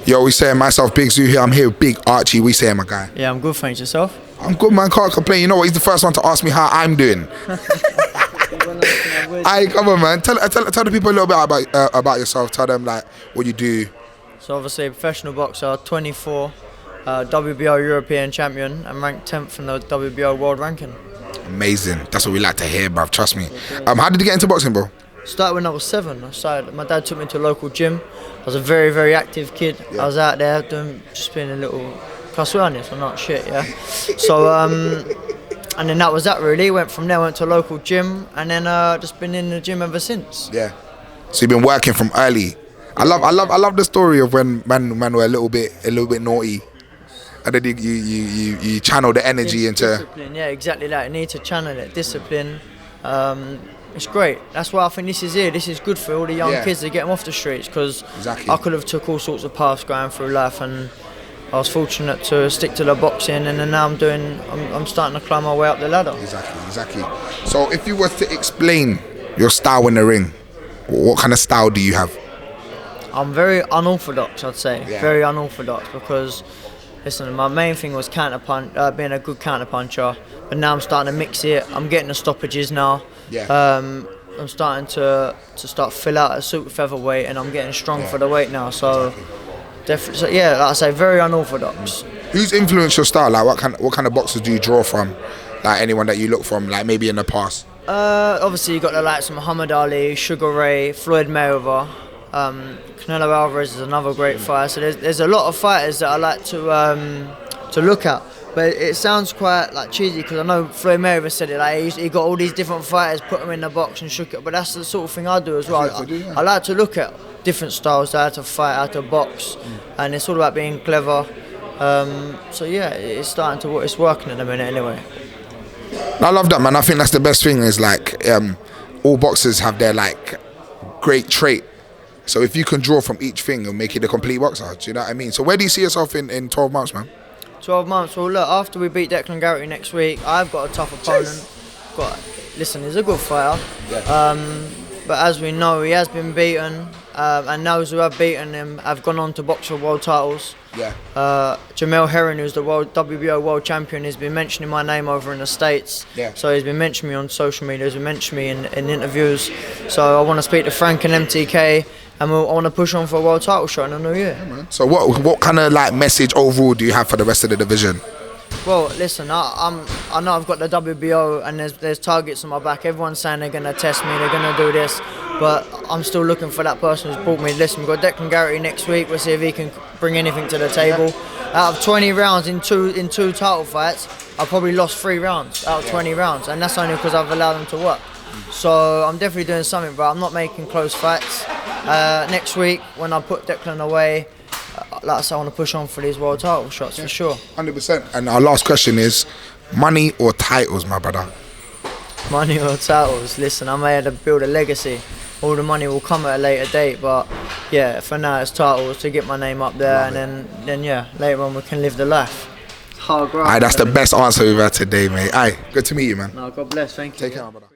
Yo, we saying myself, Big Zuu here. I'm here with Big Archie. We saying, my guy. Yeah, I'm good, thanks. Yourself? I'm good, man. Can't complain. You know what? He's the first one to ask me how I'm doing. Aye, come on, man. Tell the people a little bit about yourself. Tell them like what you do. So obviously, a professional boxer, 24, WBO European champion, and ranked 10th in the WBO world ranking. Amazing. That's what we like to hear, bruv. Trust me. How did you get into boxing, bro? Started when I was 7. My dad took me to a local gym. I was a very, very active kid. Yeah. I was out there just being a little, can I swear on this? I'm not shit, yeah. So, and then that was that really. Went from there, went to a local gym, and then just been in the gym ever since. Yeah. So you've been working from early. I love the story of when man were a little bit naughty, and then you channel the energy into discipline. Yeah, exactly that. You need to channel it, discipline. It's great. That's why I think this is here. This is good for all the young kids to get them off the streets, because I could have took all sorts of paths going through life, and I was fortunate to stick to the boxing, and then now I'm starting to climb my way up the ladder. Exactly. So if you were to explain your style in the ring, what kind of style do you have? I'm very unorthodox, I'd say. Yeah. Very unorthodox, because listen, my main thing was being a good counter puncher, but now I'm starting to mix it. I'm getting the stoppages now. Yeah. I'm starting to fill out a super featherweight, and I'm getting strong for the weight now. So, definitely, so yeah, like I say, very unorthodox. Who's influenced your style? Like, what kind of boxers do you draw from? Like anyone that you look from, like maybe in the past. Obviously you got the likes of Muhammad Ali, Sugar Ray, Floyd Mayweather. Canelo Alvarez is another great fighter. So there's a lot of fighters that I like to look at. But it sounds quite like cheesy, because I know Floyd Mayweather said it. Like he got all these different fighters, put them in the box and shook it. But that's the sort of thing I do as well. I like to look at different styles, how to fight, how to box, and it's all about being clever. So yeah, it's working at the minute anyway. I love that, man. I think that's the best thing. Is like all boxers have their like great trait. So if you can draw from each thing, it'll make you the complete boxer. Do you know what I mean? So where do you see yourself in 12 months, man? 12 months. Well, look, after we beat Declan Geraghty next week, I've got a tough opponent. Listen, he's a good fighter. Yeah. But as we know, he has been beaten, and those who have beaten him have gone on to box for world titles. Yeah. Jamel Herring, who's the WBO world champion, has been mentioning my name over in the States. Yeah. So he's been mentioning me on social media, he's been mentioning me in interviews. So I want to speak to Frank and MTK, and I want to push on for a world title shot in the new year. Yeah, so what kind of like message overall do you have for the rest of the division? Well, listen, I know I've got the WBO, and there's targets on my back. Everyone's saying they're going to test me, they're going to do this, but I'm still looking for that person who's brought me. Listen, we've got Declan Geraghty next week. We'll see if he can bring anything to the table. Out of 20 rounds in two title fights, I probably lost 3 rounds out of 20 rounds, and that's only because I've allowed them to work. So I'm definitely doing something, but I'm not making close fights. Next week, when I put Declan away, like I said, I want to push on for these world title shots for sure. 100%. And our last question is, money or titles, my brother? Money or titles? Listen, I'm here to build a legacy. All the money will come at a later date, but yeah, for now it's titles to get my name up there, and then yeah, later on we can live the life. That's the best answer we've had today, mate. Aye, good to meet you, man. No, God bless, thank you. Take care, my brother.